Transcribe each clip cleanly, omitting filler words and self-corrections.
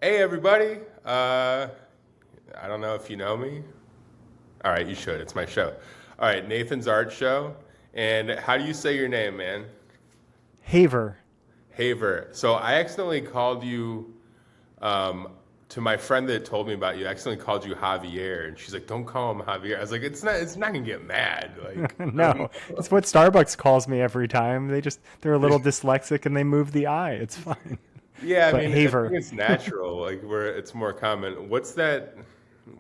Hey, everybody. I don't know if you know me. All right, you should. It's my show. All right, Nathan's Art Show. And how do you say your name, man? Haver. Haver. So I accidentally called you, um, to my friend that told me about you. I accidentally called you Javier, and she's like, "Don't call him Javier." I was like, It's not gonna get mad." Like, I don't No, it's what Starbucks calls me every time. They're a little dyslexic and they move the I. It's fine. yeah, I But mean, I think Haver, it's natural. Like, where it's more common. What's that?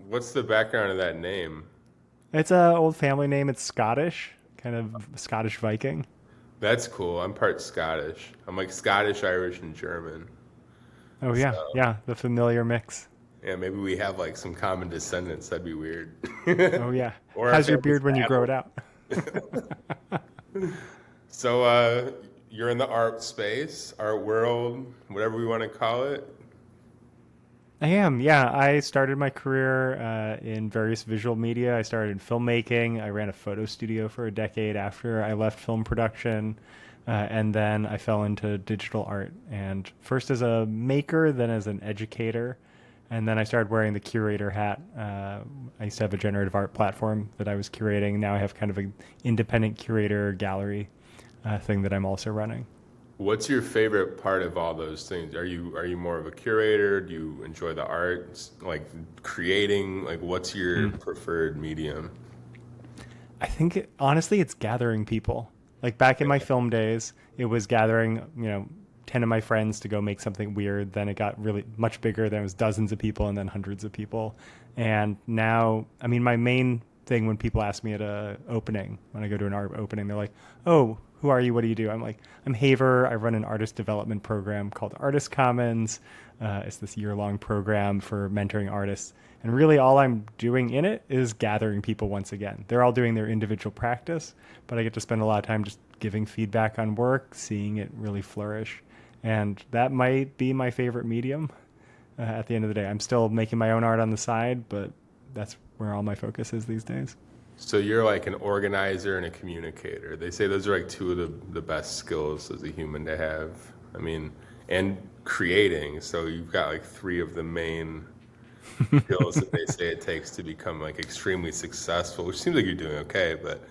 What's the background of that name? it's a old family name. It's Scottish, kind of Scottish Viking. That's cool. I'm part Scottish. I'm like Scottish, Irish, and German. Oh So yeah, yeah, the familiar mix. yeah, maybe we have like some common descendants. That'd be weird. Oh yeah. Or our How's your families beard when you grow babble. it out? So you're in the art space, art world, whatever we want to call it. I am, yeah. I started my career in various visual media. I started in filmmaking. I ran a photo studio for a decade after I left film production. And then I fell into digital art. And first as a maker, then as an educator. And then I started wearing the curator hat. I used to have a generative art platform that I was curating. Now I have kind of an independent curator gallery thing that I'm also running. What's your favorite part of all those things? Are you more of a curator? Do you enjoy the arts, like creating? Like, what's your preferred medium? I think honestly, it's gathering people. Like back in my film days, it was gathering, 10 of my friends to go make something weird. Then it got really much bigger. Then it was dozens of people and then hundreds of people. And now, I mean, my main thing when people ask me at a opening, when I go to an art opening, they're like, "Oh, who are you? What do you do?" I'm like, "I'm Haver. I run an artist development program called Artist Commons. It's this year-long program for mentoring artists. And really, all I'm doing in it is gathering people once again. They're all doing their individual practice, but I get to spend a lot of time just giving feedback on work, seeing it really flourish. And that might be my favorite medium at the end of the day. I'm still making my own art on the side, but that's where all my focus is these days. So you're like an organizer and a communicator. They say those are like two of the best skills as a human to have. I mean, and creating. So you've got like three of the main skills that they say it takes to become like extremely successful, which seems like you're doing okay, but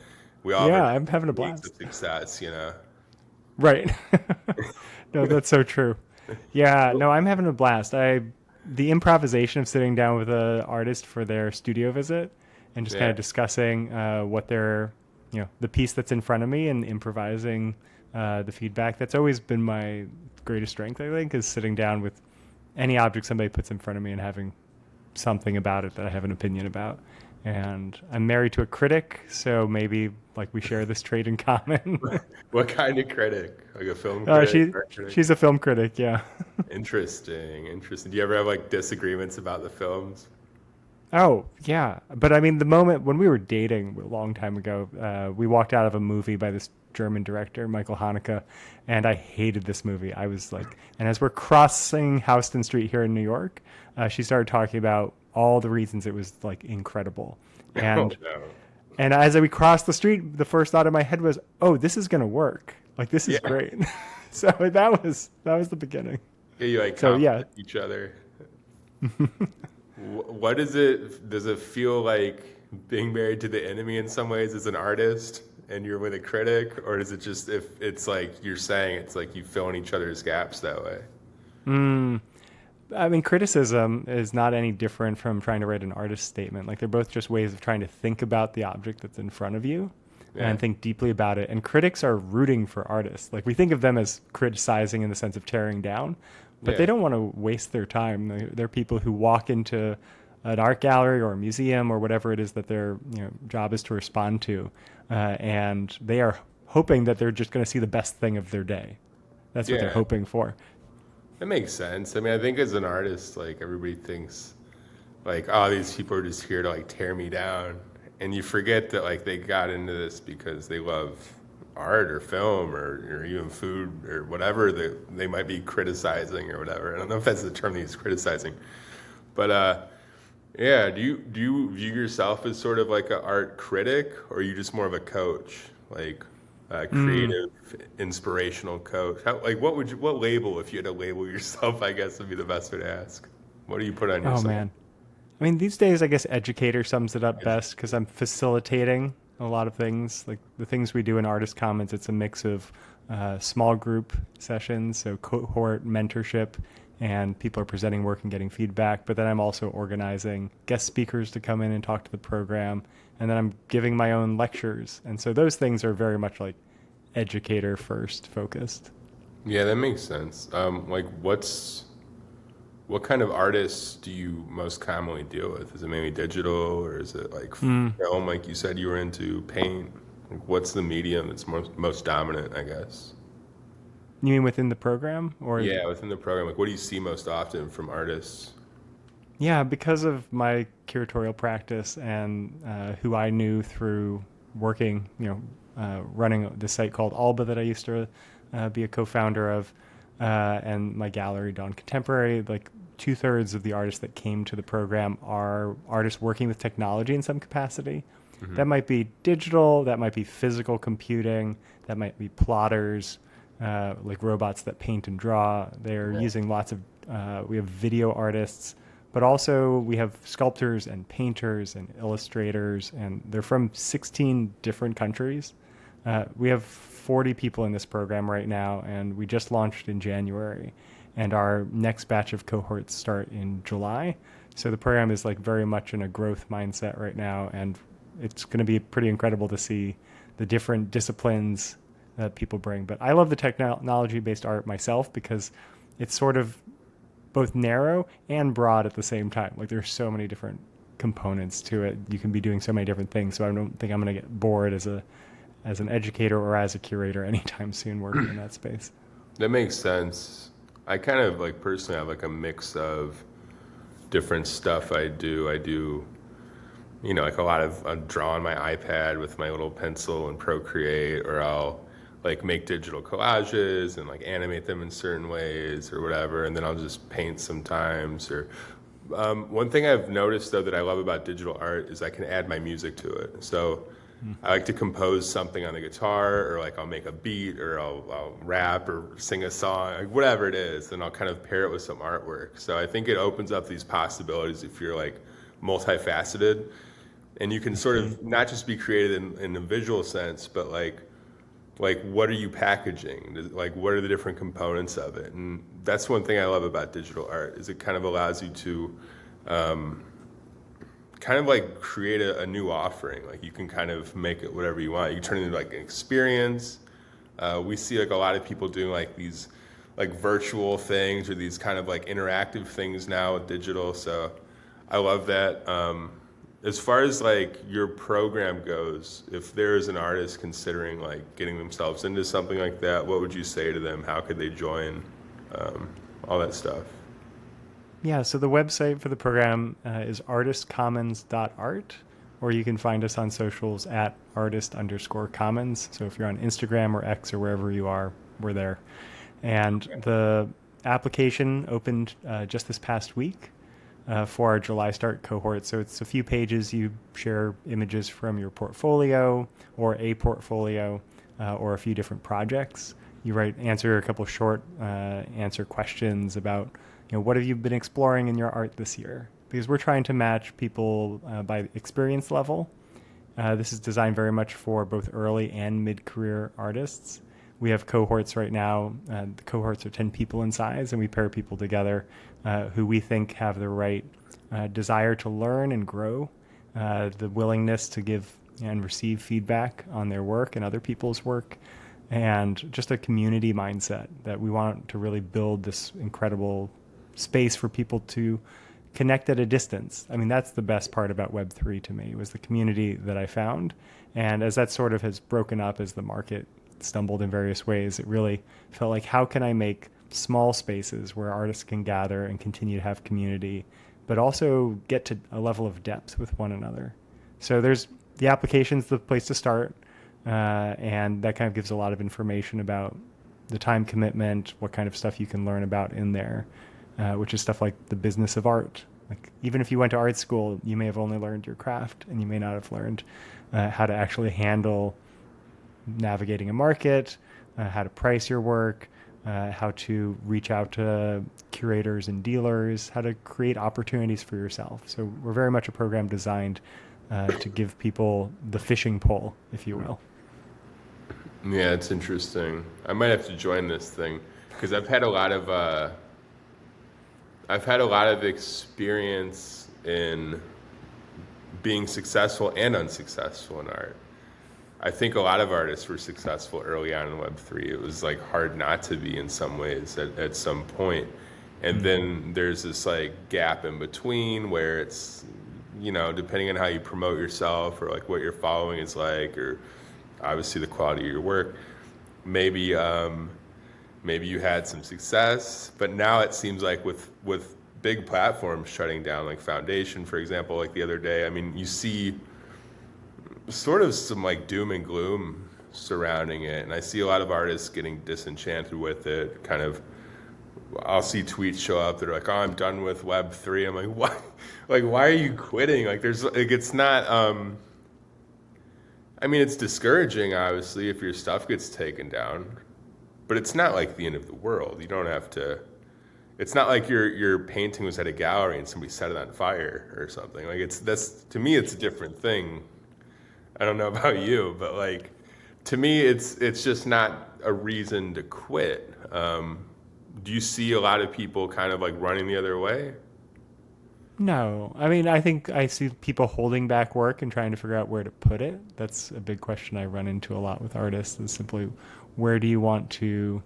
we all have our Yeah, I'm different having a techniques of blast. success, you know? Right. No, that's so true. Yeah, no, I'm having a blast. The improvisation of sitting down with an artist for their studio visit and just kind Yeah. of discussing what they're, the piece that's in front of me and improvising the feedback. That's always been my greatest strength, I think, is sitting down with any object somebody puts in front of me and having something about it that I have an opinion about. And I'm married to a critic, so maybe like we share this trait in common. What kind of critic? Like a film critic, She art critic? she's a film critic, yeah. Interesting, interesting. Do you ever have like disagreements about the films? Oh, yeah. But I mean, the moment when we were dating a long time ago, we walked out of a movie by this German director, Michael Haneke, and I hated this movie. I was like, and as we're crossing Houston Street here in New York, she started talking about all the reasons it was like incredible. Oh And no. and as we crossed the street, the first thought in my head was, "Oh, this is gonna work. Like this is Yeah. great." So that was the beginning. Yeah, you like So yeah, compliment each other. What is it? Does it feel like being married to the enemy in some ways as an artist and you're with a critic? Or is it just if it's like you're saying it's like you fill in each other's gaps that way? I mean, criticism is not any different from trying to write an artist statement. Like they're both just ways of trying to think about the object that's in front of you Yeah. and think deeply about it. And critics are rooting for artists. Like we think of them as criticizing in the sense of tearing down, but they Yeah. don't want to waste their time. They're people who walk into an art gallery or a museum or whatever it is that their job is to respond to, and they are hoping that they're just going to see the best thing of their day. That's what they're Yeah. hoping for. That makes sense. I mean, I think as an artist, like everybody thinks like, oh, these people are just here to like tear me down. And you forget that like they got into this because they love art or film or even food or whatever that they might be criticizing or whatever. I don't know if that's the term they use, criticizing. But yeah, do you view yourself as sort of like an art critic or are you just more of a coach? Like a Mm. creative, inspirational coach. How, like what label, if you had to label yourself, I guess would be the best way to ask. What do you put on your Oh site? man. I mean, these days, I guess educator sums it up best because I'm facilitating a lot of things. Like the things we do in Artist Commons, it's a mix of small group sessions, so cohort mentorship, and people are presenting work and getting feedback. But then I'm also organizing guest speakers to come in and talk to the program. And then I'm giving my own lectures. And so those things are very much like educator first focused. Yeah, that makes sense. Like, what kind of artists do you most commonly deal with? Is it mainly digital, or is it like Mm. film? Like you said, you were into paint. Like, what's the medium that's most dominant, I guess? You mean within the program or Yeah, within the program, like what do you see most often from artists? Yeah, because of my curatorial practice and who I knew through working, running the site called Alba that I used to be a co-founder of, and my gallery, Dawn Contemporary, like 2/3 of the artists that came to the program are artists working with technology in some capacity. Hmm. That might be digital, that might be physical computing, that might be plotters, like robots that paint and draw. They're using lots of, we have video artists, but also we have sculptors and painters and illustrators, and they're from 16 different countries. We have 40 people in this program right now, and we just launched in January, and our next batch of cohorts start in July. So the program is like very much in a growth mindset right now, and it's going to be pretty incredible to see the different disciplines that people bring. But I love the technology-based art myself because it's sort of both narrow and broad at the same time. Like there's so many different components to it. You can be doing so many different things. So I don't think I'm going to get bored as an educator or as a curator anytime soon working in that space. That makes sense. I kind of like personally have like a mix of different stuff I do. I do, like a lot of I'll draw on my iPad with my little pencil and Procreate, or I'll like make digital collages and like animate them in certain ways or whatever, and then I'll just paint sometimes. Or one thing I've noticed though that I love about digital art is I can add my music to it. So I like to compose something on the guitar, or like I'll make a beat, or I'll rap or sing a song, like whatever it is, and I'll kind of pair it with some artwork. So I think it opens up these possibilities if you're like multifaceted, and you can sort of not just be creative in a visual sense, but like what are you packaging? Like what are the different components of it? And that's one thing I love about digital art is it kind of allows you to kind of like create a new offering. Like you can kind of make it whatever you want. You can turn it into like an experience. We see like a lot of people doing like these like virtual things or these kind of like interactive things now with digital. So I love that. As far as like your program goes, if there is an artist considering like getting themselves into something like that, what would you say to them? How could they join? All that stuff. Yeah, so the website for the program is artistcommons.art, or you can find us on socials at artist_commons. So if you're on Instagram or X or wherever you are, we're there. And the application opened just this past week for our July start cohort. So it's a few pages. You share images from your portfolio or a portfolio or a few different projects. You answer a couple short answer questions about what have you been exploring in your art this year? Because we're trying to match people by experience level. This is designed very much for both early and mid-career artists. We have cohorts right now. The cohorts are 10 people in size, and we pair people together who we think have the right desire to learn and grow, the willingness to give and receive feedback on their work and other people's work, and just a community mindset that we want to really build this incredible space for people to connect at a distance. I mean, that's the best part about Web3 to me, was the community that I found. And as that sort of has broken up as the market stumbled in various ways, it really felt like, how can I make small spaces where artists can gather and continue to have community, but also get to a level of depth with one another? So the application's the place to start. And that kind of gives a lot of information about the time commitment, what kind of stuff you can learn about in there, which is stuff like the business of art. Like even if you went to art school, you may have only learned your craft, and you may not have learned how to actually handle navigating a market, how to price your work, how to reach out to curators and dealers, how to create opportunities for yourself. So we're very much a program designed to give people the fishing pole, if you will. Yeah, it's interesting. I might have to join this thing because I've had a lot of experience in being successful and unsuccessful in art. I think a lot of artists were successful early on in Web3. It was like hard not to be in some ways at some point. And then there's this like gap in between where it's, depending on how you promote yourself or like what your following is like, or obviously the quality of your work, maybe maybe you had some success, but now it seems like with big platforms shutting down, like Foundation, for example, like the other day, I mean, you see sort of some like doom and gloom surrounding it, and I see a lot of artists getting disenchanted with it. Kind of, I'll see tweets show up that are like, "Oh, I'm done with Web3." I'm like, "What? Like, why are you quitting?" Like, there's like, it's not. I mean, it's discouraging, obviously, if your stuff gets taken down, but it's not like the end of the world. You don't have to. It's not like your painting was at a gallery and somebody set it on fire or something. Like that's to me, it's a different thing. I don't know about you, but like to me, it's just not a reason to quit. Do you see a lot of people kind of like running the other way? No, I mean, I think I see people holding back work and trying to figure out where to put it. That's a big question I run into a lot with artists is simply where do you want to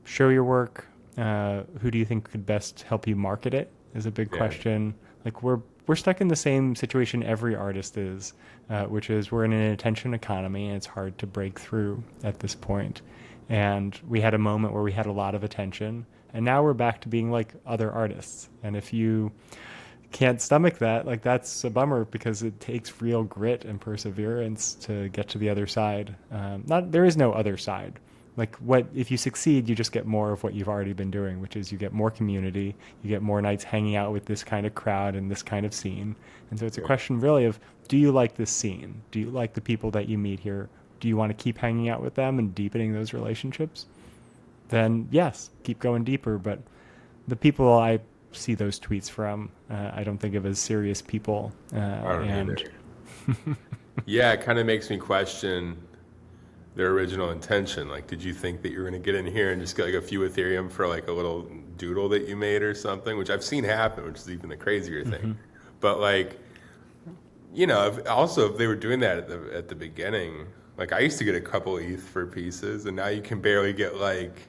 show your work? Who do you think could best help you market it is a big Yeah, question. Like we're stuck in the same situation every artist is, which is we're in an attention economy and it's hard to break through at this point. And we had a moment where we had a lot of attention, and now we're back to being like other artists. And if you can't stomach that, like that's a bummer because it takes real grit and perseverance to get to the other side. Not there is no other side. Like what if you succeed, you just get more of what you've already been doing, which is you get more community, you get more nights hanging out with this kind of crowd and this kind of scene. And so it's a yeah, question really of do you like this scene? Do you like the people that you meet here? Do you want to keep hanging out with them and deepening those relationships? Then yes, keep going deeper. But the people I see those tweets from, I don't think of as serious people. I don't And either. Yeah, it kind of makes me question their original intention. Like, did you think that you were going to get in here and just get like a few Ethereum for like a little doodle that you made or something, which I've seen happen, which is even the crazier thing. But like, if they were doing that at the beginning, like I used to get a couple ETH for pieces, and now you can barely get like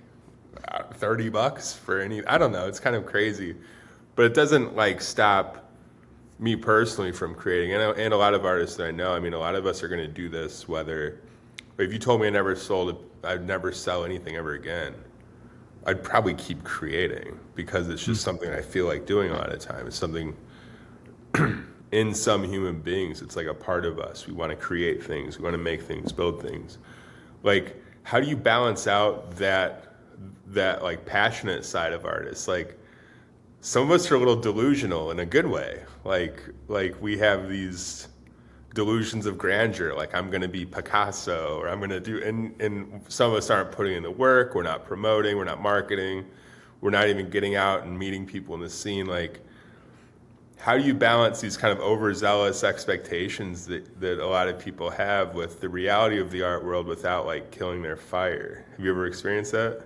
$30 for any. I don't know. It's kind of crazy, but it doesn't like stop me personally from creating. And a lot of artists that I know. I mean, a lot of us are going to do this. Whether if you told me I'd never sell anything ever again, I'd probably keep creating because it's just something I feel like doing a lot of the time. It's something in some human beings. It's like a part of us. We want to create things. We want to make things, build things. Like, how do you balance out that like passionate side of artists? Like, some of us are a little delusional in a good way. Like we have these delusions of grandeur. Like I'm going to be Picasso, or I'm going to do. And some of us aren't putting in the work. We're not promoting. We're not marketing. We're not even getting out and meeting people in the scene. Like, how do you balance these kind of overzealous expectations that a lot of people have with the reality of the art world without like killing their fire? Have you ever experienced that?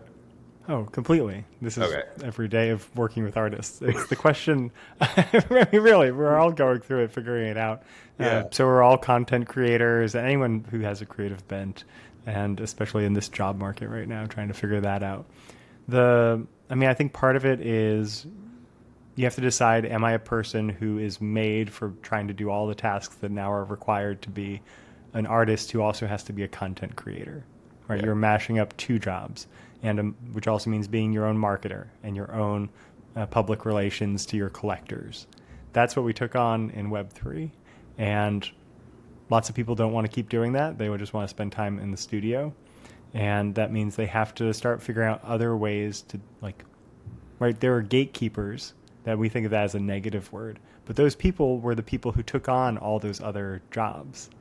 oh, completely. This is Okay. every day of working with artists. It's the question. I mean, really, we're all going through it, figuring it out. Yeah. So we're all content creators, anyone who has a creative bent, and especially in this job market right now, trying to figure that out. I mean, I think part of it is you have to decide, am I a person who is made for trying to do all the tasks that now are required to be an artist who also has to be a content creator, right? Yeah. You're mashing up two jobs, and which also means being your own marketer and your own public relations to your collectors. That's what we took on in Web3, and lots of people don't want to keep doing that. They would just want to spend time in the studio, and that means they have to start figuring out other ways to like, right? There are gatekeepers that we think of that as a negative word, but those people were the people who took on all those other jobs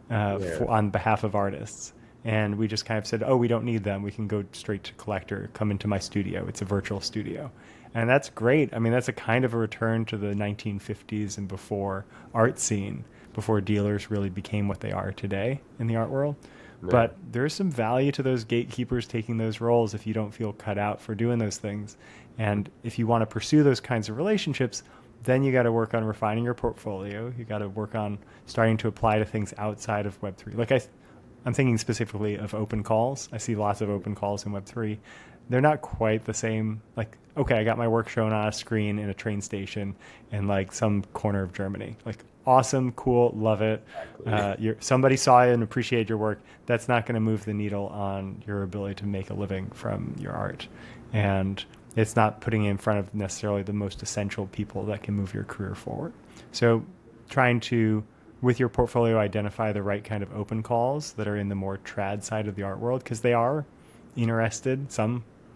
Yeah. on behalf of artists. And we just kind of said, oh, we don't need them. We can go straight to collector, come into my studio. It's a virtual studio. And that's great. I mean, that's a kind of a return to the 1950s and before art scene, before dealers really became what they are today in the art world. Yeah. But there's some value to those gatekeepers taking those roles if you don't feel cut out for doing those things. And if you want to pursue those kinds of relationships, then you got to work on refining your portfolio. You got to work on starting to apply to things outside of Web3. Like I'm thinking specifically of open calls. I see lots of open calls in Web3. They're not quite the same. Like, okay, I got my work shown on a screen in a train station in like some corner of Germany. Like, awesome, cool, love it. Somebody saw it and appreciated your work. That's not going to move the needle on your ability to make a living from your art. And it's not putting it in front of necessarily the most essential people that can move your career forward. So trying to, with your portfolio, identify the right kind of open calls that are in the more trad side of the art world, because they are interested.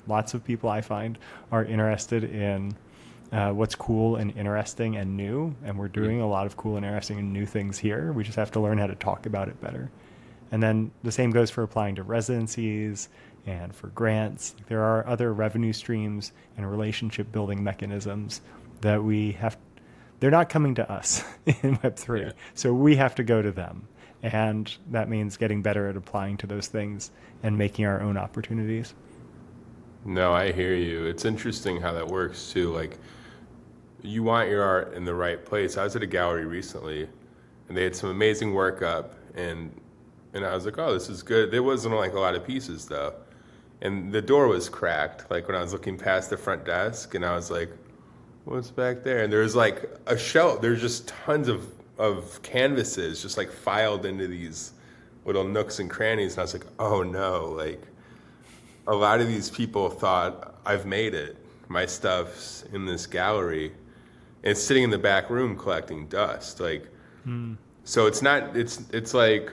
Lots of people I find are interested in what's cool and interesting and new. And we're doing a lot of cool and interesting and new things here. We just have to learn how to talk about it better. And then the same goes for applying to residencies and for grants. There are other revenue streams and relationship building mechanisms that they're not coming to us in Web3. Yeah. So we have to go to them. And that means getting better at applying to those things and making our own opportunities. No, I hear you. It's interesting how that works too. Like, you want your art in the right place. I was at a gallery recently and they had some amazing work up, and I was like, oh, this is good. There wasn't like a lot of pieces though. And the door was cracked, like when I was looking past the front desk, and I was like, what's back there? And there was like a shelf. There's just tons of canvases just like filed into these little nooks and crannies. And I was like, oh no, like a lot of these people thought I've made it. My stuff's in this gallery. And it's sitting in the back room collecting dust. Like, so it's not, it's like,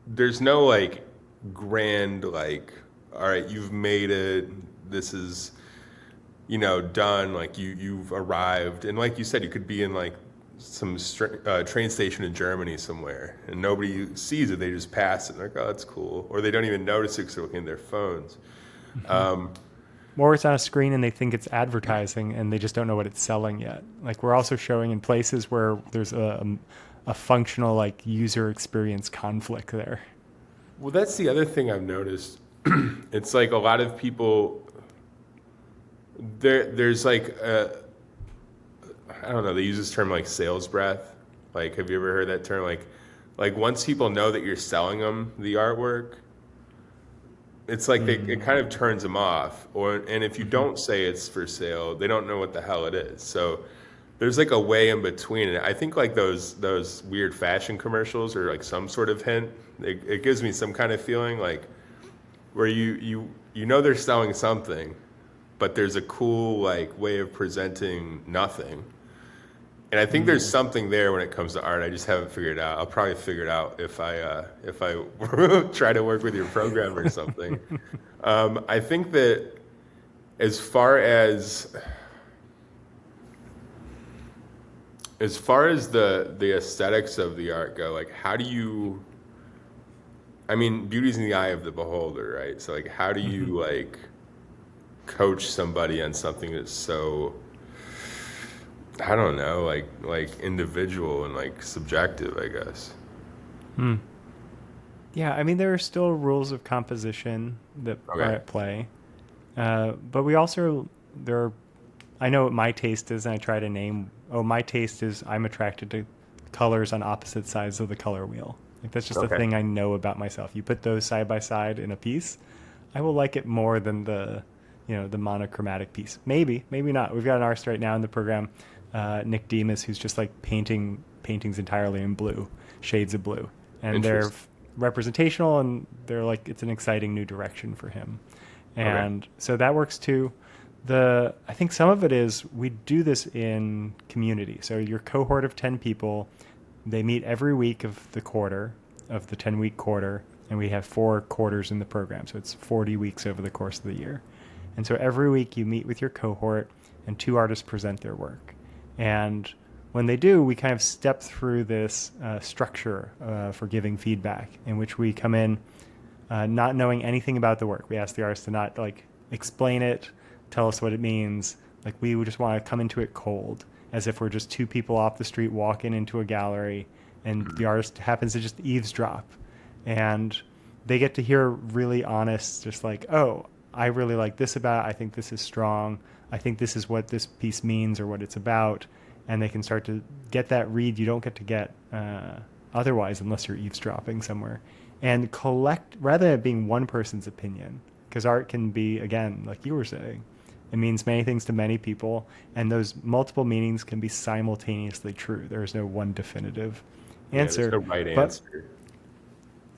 there's no like grand, like, all right, you've made it. This is, done. Like you've arrived. And like you said, you could be in like some train station in Germany somewhere and nobody sees it. They just pass it and they're like, oh, that's cool. Or they don't even notice it because they're looking at their phones. Or it's on a screen and they think it's advertising and they just don't know what it's selling yet. Like, we're also showing in places where there's a functional like user experience conflict there. Well, that's the other thing I've noticed. It's like a lot of people, there's like, I don't know, they use this term like sales breath. Like, have you ever heard that term? Like once people know that you're selling them the artwork, it's like it kind of turns them off. And if you don't say it's for sale, they don't know what the hell it is. So there's like a way in between. And I think like those weird fashion commercials are like some sort of hint. It gives me some kind of feeling like where you know they're selling something, but there's a cool like way of presenting nothing. And I think there's something there when it comes to art. I just haven't figured it out. I'll probably figure it out if I try to work with your program or something. I think that as far as the aesthetics of the art go, like how do you? I mean, beauty's in the eye of the beholder, right? So like, how do you like coach somebody on something that's so, I don't know, like individual and like subjective, I guess. Yeah, I mean, there are still rules of composition that are at play, but we also I know what my taste is, and I try to name. Oh, my taste is I'm attracted to colors on opposite sides of the color wheel. Like, that's just a thing I know about myself. You put those side by side in a piece, I will like it more than the monochromatic piece. Maybe not. We've got an artist right now in the program, Nick Demas, who's just like paintings entirely in blue, shades of blue, and they're representational, and they're like, it's an exciting new direction for him, and so that works too. I think some of it is we do this in community. So your cohort of 10 people, they meet every week of the quarter, of the 10-week quarter, and we have 4 quarters in the program. So it's 40 weeks over the course of the year. And so every week you meet with your cohort and 2 artists present their work. And when they do, we kind of step through this structure for giving feedback, in which we come in not knowing anything about the work. We ask the artist to not like explain it, tell us what it means. Like we would just want to come into it cold, as if we're just two people off the street walking into a gallery, and the artist happens to just eavesdrop, and they get to hear really honest, just like, oh, I really like this about it. I think this is strong. I think this is what this piece means or what it's about. And they can start to get that read you don't get to get otherwise, unless you're eavesdropping somewhere. And collect, rather than it being one person's opinion, because art can be, again, like you were saying, it means many things to many people, and those multiple meanings can be simultaneously true. There is no one definitive answer. Yeah, there's no right answer.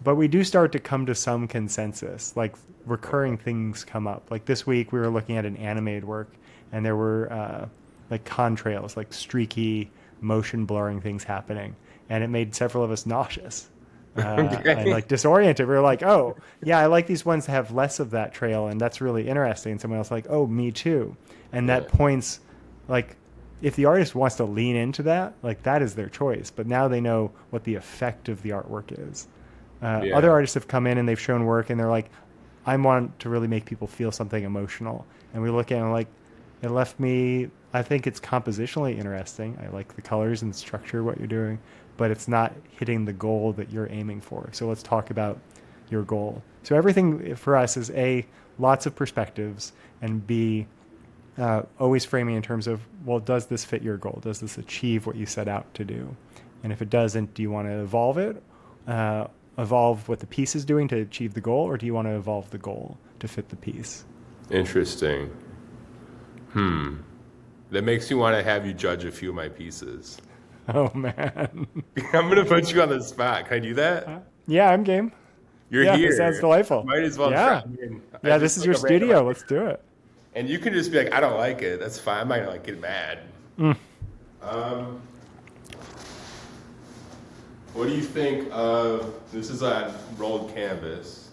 But we do start to come to some consensus, like recurring things come up. Like this week, we were looking at an animated work, and there were like contrails, like streaky, motion blurring things happening, and it made several of us nauseous and like disoriented. We were like, "Oh, yeah, I like these ones that have less of that trail, and that's really interesting." And someone else like, "Oh, me too," and that points, like, if the artist wants to lean into that, like that is their choice. But now they know what the effect of the artwork is. Other artists have come in and they've shown work, and they're like, I want to really make people feel something emotional. And we look at it and like, it left me, I think it's compositionally interesting. I like the colors and the structure of what you're doing, but it's not hitting the goal that you're aiming for. So let's talk about your goal. So everything for us is A, lots of perspectives, and B, always framing in terms of, well, does this fit your goal? Does this achieve what you set out to do? And if it doesn't, do you want to evolve it? Evolve what the piece is doing to achieve the goal, or do you want to evolve the goal to fit the piece? Interesting. That makes me want to have you judge a few of my pieces. Oh, man. I'm going to put you on the spot. Can I do that? Yeah, I'm game. You're yeah, here. This sounds delightful. Might as well yeah. try. Yeah, this is your studio. Let's do it. And you can just be like, I don't like it. That's fine. I'm not going to like get mad. What do you think of, this is on rolled canvas.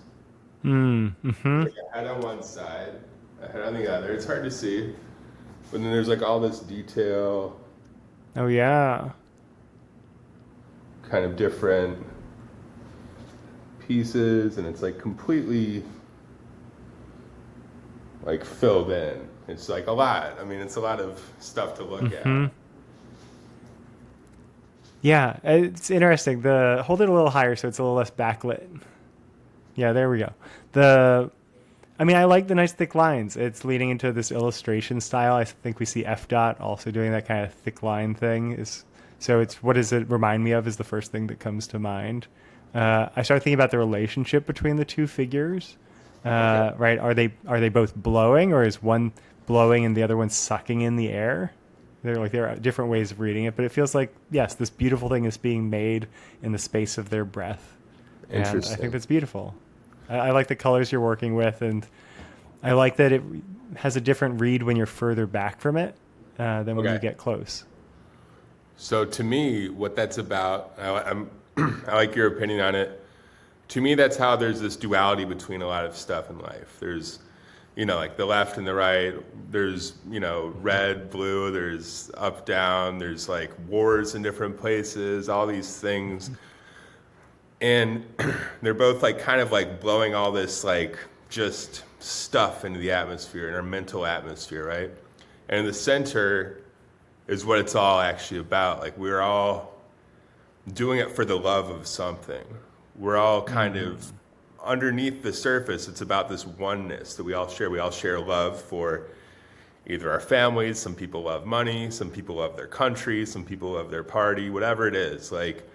Mm-hmm. Like a head on one side, a head on the other. It's hard to see. But then there's like all this detail, Oh, yeah. kind of different pieces, and it's like completely like filled in. It's like a lot. I mean, it's a lot of stuff to look at. Yeah, it's interesting. Hold it a little higher so it's a little less backlit. Yeah, there we go. I mean, I like the nice thick lines. It's leading into this illustration style. I think we see F-Dot also doing that kind of thick line thing. So it's, what does it remind me of is the first thing that comes to mind. I started thinking about the relationship between the two figures. Right? Are they both blowing, or is one blowing and the other one sucking in the air? There are different ways of reading it, but it feels like, yes, this beautiful thing is being made in the space of their breath. And I think that's beautiful. I like the colors you're working with, and I like that it has a different read when you're further back from it than when you get close. So to me, what that's about, I like your opinion on it. To me, that's how there's this duality between a lot of stuff in life. There's, like the left and the right. There's, red, blue. There's up, down. There's like wars in different places, all these things. And they're both like kind of like blowing all this like just stuff into the atmosphere, in our mental atmosphere, right? And in the center is what it's all actually about. Like we're all doing it for the love of something. We're all kind of underneath the surface. It's about this oneness that we all share. We all share love for either our families. Some people love money. Some people love their country. Some people love their party, whatever it is. Like,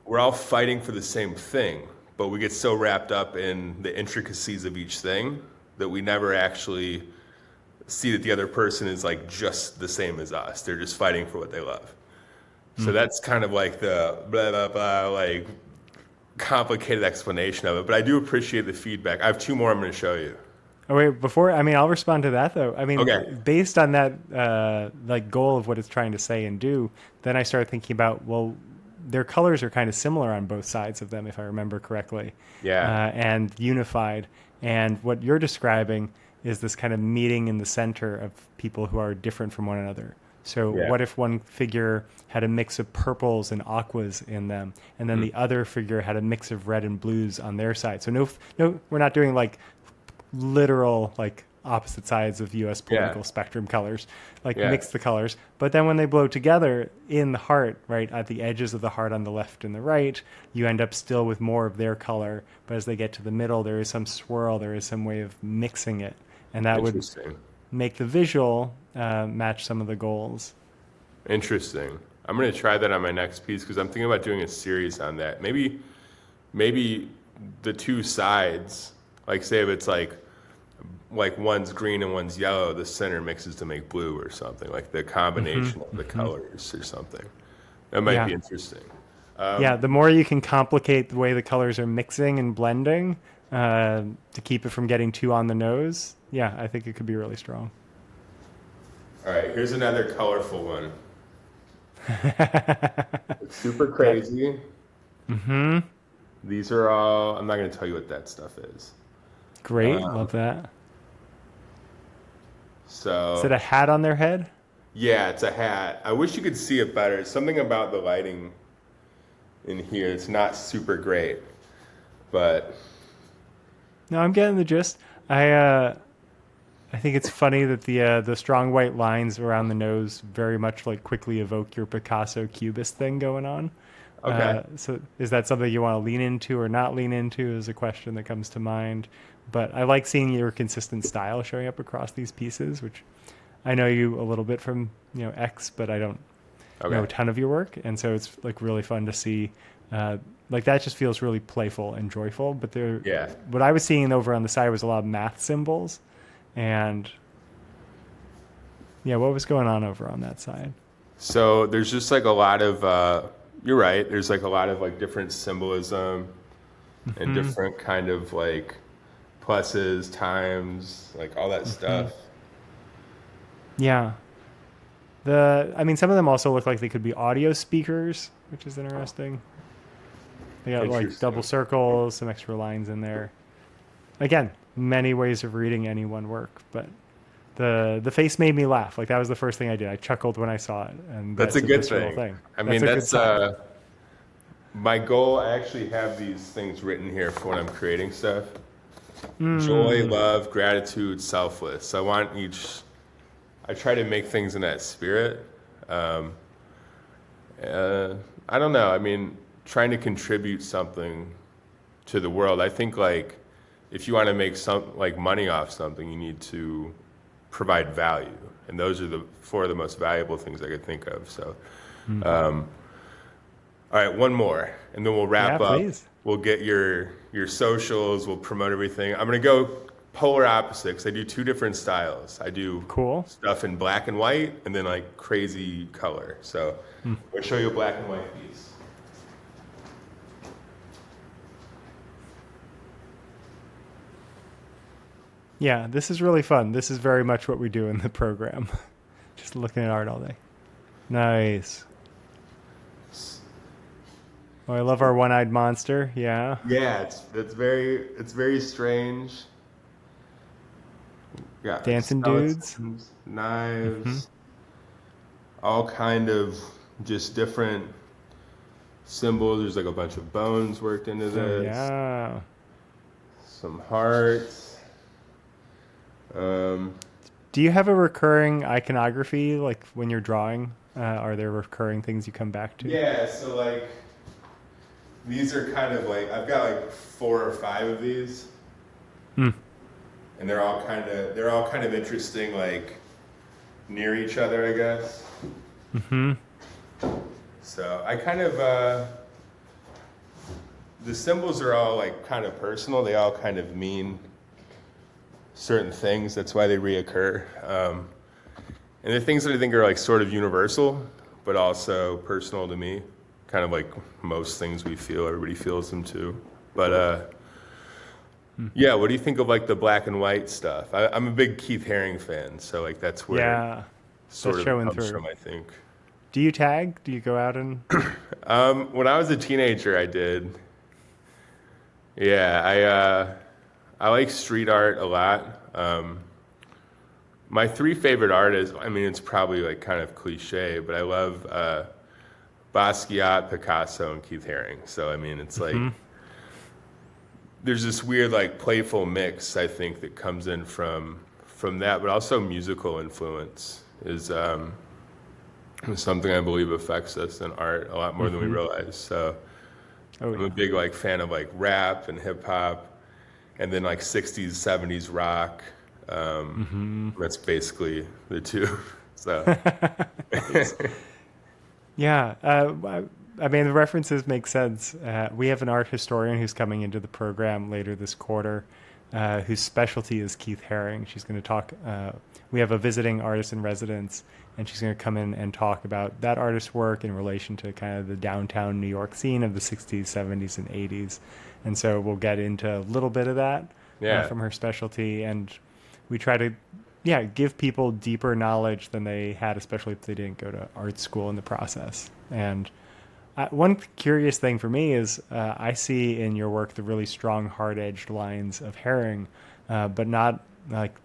we're all fighting for the same thing, but we get so wrapped up in the intricacies of each thing that we never actually see that the other person is like just the same as us. They're just fighting for what they love. So that's kind of like the blah, blah, blah, like complicated explanation of it. But I do appreciate the feedback. I have two more I'm going to show you. Oh, wait, I'll respond to that though. I mean, based on that like goal of what it's trying to say and do, then I started thinking about, well, their colors are kind of similar on both sides of them, if I remember correctly. Yeah. And unified. And what you're describing is this kind of meeting in the center of people who are different from one another. So Yeah. what if one figure had a mix of purples and aquas in them, and then the other figure had a mix of red and blues on their side? So no, we're not doing like literal like opposite sides of U.S. Yeah. political spectrum colors, like Yeah. mix the colors. But then when they blow together in the heart, right at the edges of the heart on the left and the right, you end up still with more of their color. But as they get to the middle, there is some swirl, there is some way of mixing it, and that would Interesting. make the visual match some of the goals. Interesting. I'm gonna try that on my next piece because I'm thinking about doing a series on that. Maybe the two sides, like say if it's like one's green and one's yellow, the center mixes to make blue or something, like the combination of the colors or something. That might be Yeah. interesting. Yeah, the more you can complicate the way the colors are mixing and blending to keep it from getting too on the nose, yeah, I think it could be really strong. All right, here's another colorful one. It's super Yeah. crazy. These are all, I'm not going to tell you what that stuff is. Great, love that. Is it So, a hat on their head? yeah, it's a hat. I wish you could see it better. Something about the lighting in here, it's not super great. But No, I'm getting the gist. I think it's funny that the strong white lines around the nose very much like quickly evoke your Picasso Cubist thing going on. okay. So is that something you want to lean into or not lean into is a question that comes to mind. But I like seeing your consistent style showing up across these pieces, which I know you a little bit from, X, but I don't know a Okay. ton of your work. And so it's like really fun to see, like that just feels really playful and joyful. But Yeah. what I was seeing over on the side was a lot of math symbols. And yeah, what was going on over on that side? So there's just like a lot of, you're right, there's like a lot of like different symbolism and different kind of like pluses, times, like all that stuff. Yeah. I mean, some of them also look like they could be audio speakers, which is interesting. They got like double Interesting. circles, some extra lines in there. Again, many ways of reading any one work, but the face made me laugh. Like that was the first thing I did. I chuckled when I saw it, and That's a that's a good visceral thing. thing. I That's mean, a good that's sign. my goal. I actually have these things written here for when I'm creating stuff. Joy, love, gratitude, selfless. I try to make things in that spirit. Um, I don't know. I mean, trying to contribute something to the world. I think like if you want to make some like money off something, you need to provide value, and those are the four of the most valuable things I could think of. So, all right, one more, and then we'll Yeah, wrap up. please. We'll get your socials. We'll promote everything. I'm gonna go polar opposite 'cause I do two different styles. I do Cool. stuff in black and white, and then like crazy color. So, I'll show you a black and white piece. Yeah, this is really fun. This is very much what we do in the program. Just looking at art all day. Nice. Oh, I love our one-eyed monster. Yeah. Yeah, it's very strange. Yeah, like Dancing dudes. skeletons, knives, all kind of just different symbols. There's like a bunch of bones worked into Oh, this, yeah. some hearts. Um, Do you have a recurring iconography, like when you're drawing? Are there recurring things you come back to? yeah, so like these are kind of like I've got like 4 or 5 of these, Hmm. and they're all kind of interesting, like near each other, I guess. Mm-hmm. So I kind of the symbols are all like kind of personal. They all kind of mean certain things. That's why they reoccur. And the things that I think are like sort of universal, but also personal to me. Kind of like most things we feel, everybody feels them too. But yeah, what do you think of like the black and white stuff? I'm a big Keith Haring fan, so like that's where it Yeah, sort that's of showing comes through. from, I think. Do you tag? Do you go out and? When I was a teenager, I did. Yeah, I like street art a lot. My three favorite artists, I mean, it's probably like kind of cliche, but I love Basquiat, Picasso, and Keith Haring. So, I mean, it's like there's this weird, like, playful mix, I think, that comes in from that, but also musical influence is something I believe affects us in art a lot more than we realize. So, Oh I'm a yeah. big like fan of like rap and hip hop, and then like '60s, '70s rock. That's basically the two. So Nice. Yeah, I mean, the references make sense. We have an art historian who's coming into the program later this quarter, whose specialty is Keith Haring. She's going to talk. We have a visiting artist in residence, and she's going to come in and talk about that artist's work in relation to kind of the downtown New York scene of the 60s, 70s, and 80s. And so we'll get into a little bit of that yeah, from her specialty, and we try to give people deeper knowledge than they had, especially if they didn't go to art school in the process. And one curious thing for me is I see in your work the really strong hard-edged lines of Haring, but not like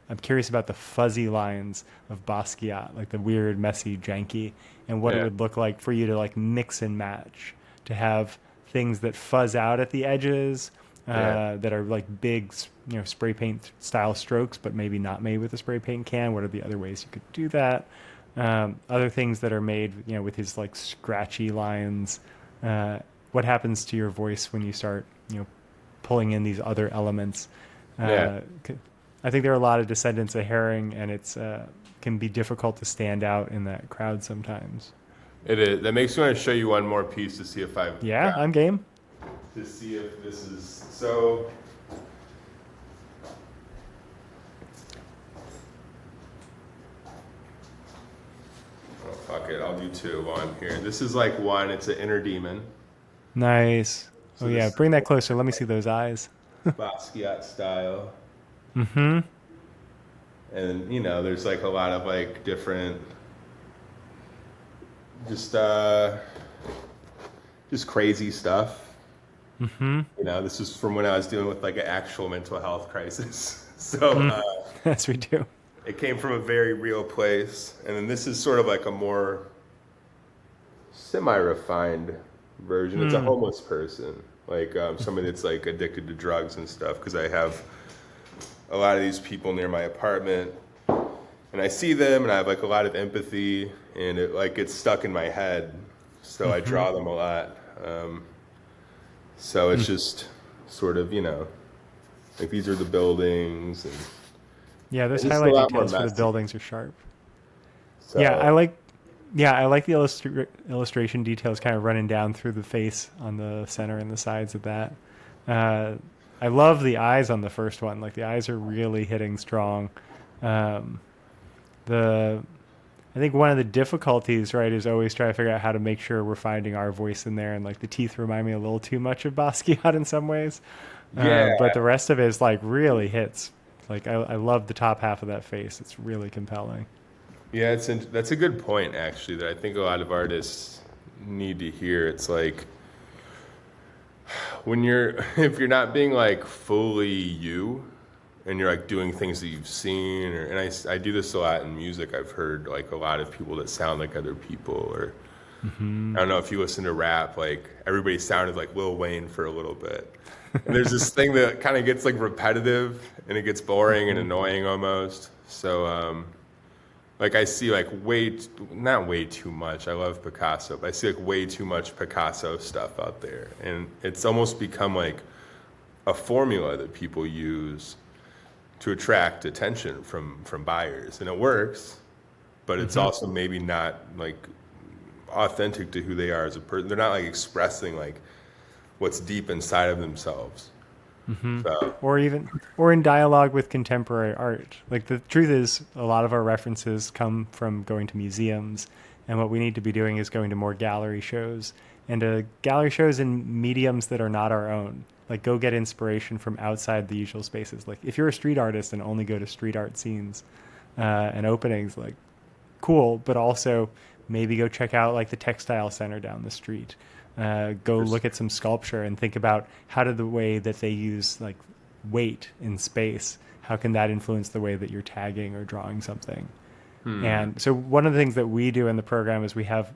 I'm curious about the fuzzy lines of Basquiat, like the weird, messy, janky, and what it yeah, would look like for you to like mix and match, to have things that fuzz out at the edges, yeah. that are like big, spray paint style strokes, but maybe not made with a spray paint can. What are the other ways you could do that? Other things that are made, with his like scratchy lines. What happens to your voice when you start, pulling in these other elements? Yeah. I think there are a lot of descendants of Haring, and it's can be difficult to stand out in that crowd sometimes. It is. That makes me want to show you one more piece to see if I've Yeah, got I'm game. to see if this is so. Oh, fuck it. I'll do two while I'm here. This is like one. It's an inner demon. Nice. So Oh yeah, this bring that closer. Let me see those eyes. Basquiat style. Mm-hmm. And there's like a lot of like different just just crazy stuff. Mm-hmm. This is from when I was dealing with like an actual mental health crisis. So Yes, we do. it came from a very real place. And then this is sort of like a more semi-refined version. It's a homeless person, like somebody that's like addicted to drugs and stuff, because I have a lot of these people near my apartment, and I see them and I have like a lot of empathy, and it like gets stuck in my head, so I draw them a lot. So it's just sort of like these are the buildings, and Yeah, those it's just a highlight lot more details for the messy. buildings are sharp. So Yeah, I like. Yeah, I like the illustration details kind of running down through the face on the center and the sides of that. I love the eyes on the first one. Like the eyes are really hitting strong. Um, the I think one of the difficulties, right, is always trying to figure out how to make sure we're finding our voice in there. And like the teeth remind me a little too much of Basquiat in some ways, yeah, but the rest of it is like really hits. Like I love the top half of that face. It's really compelling. yeah, that's a good point actually that I think a lot of artists need to hear. It's like when if you're not being like fully you, and you're like doing things that you've seen, and I do this a lot in music. I've heard like a lot of people that sound like other people, or I don't know if you listen to rap, like everybody sounded like Lil Wayne for a little bit. And there's this thing that kind of gets like repetitive, and it gets boring and annoying almost. So like I see like not way too much. I love Picasso, but I see like way too much Picasso stuff out there, and it's almost become like a formula that people use to attract attention from buyers, and it works, but it's also maybe not like authentic to who they are as a person. They're not like expressing like what's deep inside of themselves. So Or in dialogue with contemporary art. Like the truth is, a lot of our references come from going to museums, and what we need to be doing is going to more gallery shows, and gallery shows in mediums that are not our own. Like go get inspiration from outside the usual spaces. Like if you're a street artist and only go to street art scenes and openings, like cool, but also maybe go check out like the textile center down the street. Go look at some sculpture and think about how did the way that they use like weight in space, how can that influence the way that you're tagging or drawing something? And so one of the things that we do in the program is we have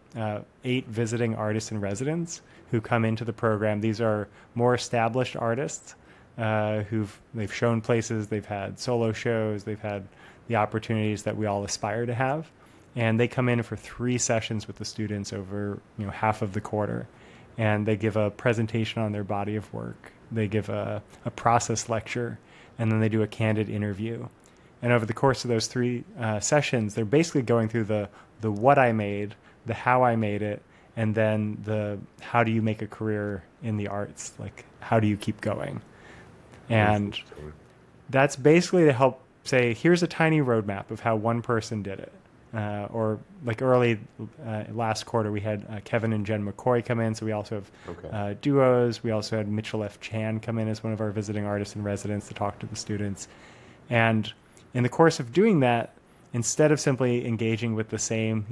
8 visiting artists in residence who come into the program. These are more established artists they've shown places, they've had solo shows, they've had the opportunities that we all aspire to have. And they come in for 3 sessions with the students over half of the quarter. And they give a presentation on their body of work. They give a process lecture, and then they do a candid interview. And over the course of those 3 sessions, they're basically going through the what I made, the how I made it, and then the how do you make a career in the arts? Like, how do you keep going? And that's basically to help say, here's a tiny roadmap of how one person did it. Or like early last quarter, we had Kevin and Jen McCoy come in. So we also have duos. We also had Mitchell F. Chan come in as one of our visiting artists in residence to talk to the students. And in the course of doing that, instead of simply engaging with the same,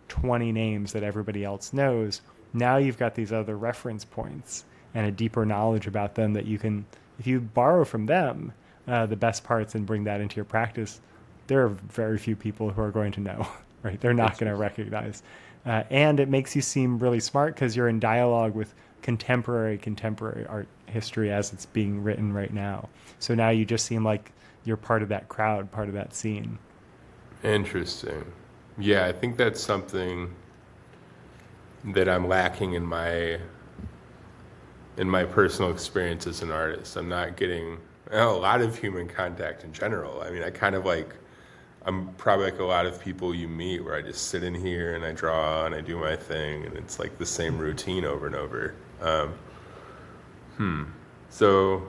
20 names that everybody else knows, now you've got these other reference points and a deeper knowledge about them that you can, if you borrow from them the best parts and bring that into your practice, there are very few people who are going to know, right? They're not going to recognize. And it makes you seem really smart because you're in dialogue with contemporary art history as it's being written right now. So now you just seem like you're part of that crowd, part of that scene. Interesting. Yeah, I think that's something that I'm lacking in my personal experience as an artist. I'm not getting a lot of human contact in general. I mean, I'm probably like a lot of people you meet where I just sit in here and I draw and I do my thing and it's like the same routine over and over. So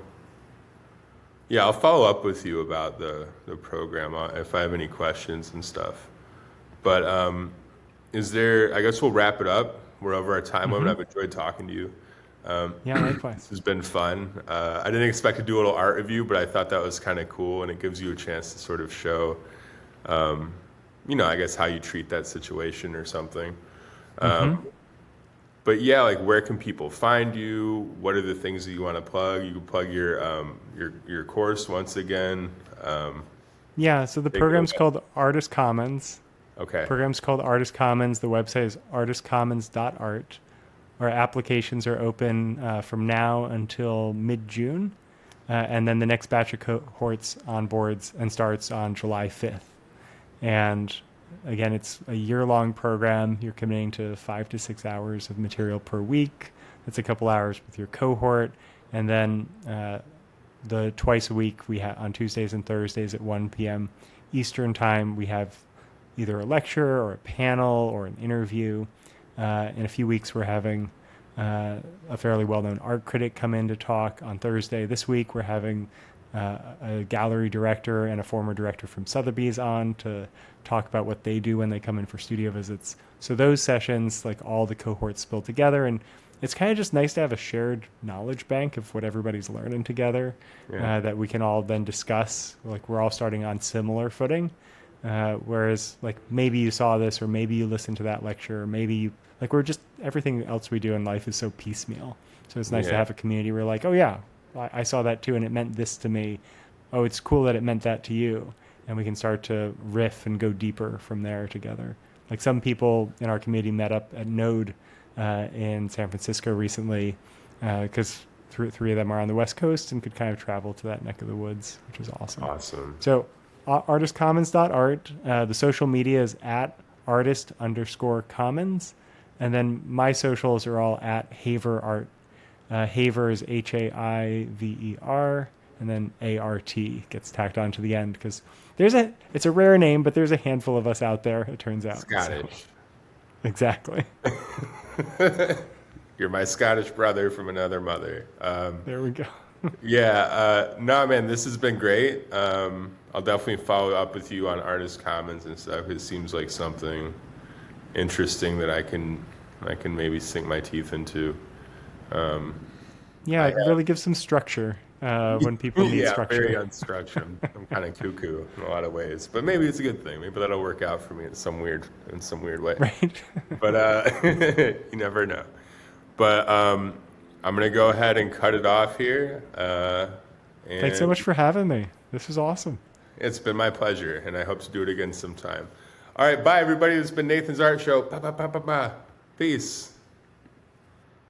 yeah, I'll follow up with you about the program if I have any questions and stuff. But I guess we'll wrap it up. We're over our time limit. I've enjoyed talking to you. Yeah, likewise. This has been fun. I didn't expect to do a little art review, but I thought that was kind of cool, and it gives you a chance to sort of show, I guess how you treat that situation or something. But yeah, like where can people find you? What are the things that you want to plug? You can plug your course once again. Yeah, so the program's called Artist Commons. Okay. The program's called Artist Commons. The website is artistcommons.art. Our applications are open from now until mid-June. And then the next batch of cohorts onboards and starts on July 5th. And again, it's a year-long program. You're committing to 5 to 6 hours of material per week. That's a couple hours with your cohort. And then the twice a week, we have on Tuesdays and Thursdays at 1 p.m. Eastern time, we have either a lecture or a panel or an interview. In a few weeks, we're having a fairly well-known art critic come in to talk on Thursday. This week, we're having a gallery director and a former director from Sotheby's on to talk about what they do when they come in for studio visits. So those sessions, like all the cohorts spill together, and it's kind of just nice to have a shared knowledge bank of what everybody's learning together that we can all then discuss. Like we're all starting on similar footing. Whereas like maybe you saw this or maybe you listened to that lecture or maybe you like we're just everything else we do in life is so piecemeal. So it's nice to have a community where like, oh yeah, I saw that too and it meant this to me. Oh, it's cool that it meant that to you. And we can start to riff and go deeper from there together. Like some people in our community met up at Node in San Francisco recently because three of them are on the West Coast and could kind of travel to that neck of the woods, which was awesome. Awesome. So artistcommons.art. The social media is at artist_commons. And then my socials are all at Haiver Art. Haiver is Haiver, and then ART gets tacked on to the end because it's a rare name, but there's a handful of us out there, it turns out. Scottish. So, exactly. You're my Scottish brother from another mother. There we go. No, man, this has been great. I'll definitely follow up with you on Artist Commons and stuff. It seems like something interesting that I can maybe sink my teeth into. It really gives some structure when people need structure. Very unstructured. I'm kind of cuckoo in a lot of ways, but maybe it's a good thing. Maybe that'll work out for me in some weird way. Right. But you never know. But I'm gonna go ahead and cut it off here. Thanks so much for having me. This was awesome. It's been my pleasure, and I hope to do it again sometime. All right, bye, everybody. This has been Nathan's Art Show. Ba, ba, ba, ba, ba. Peace.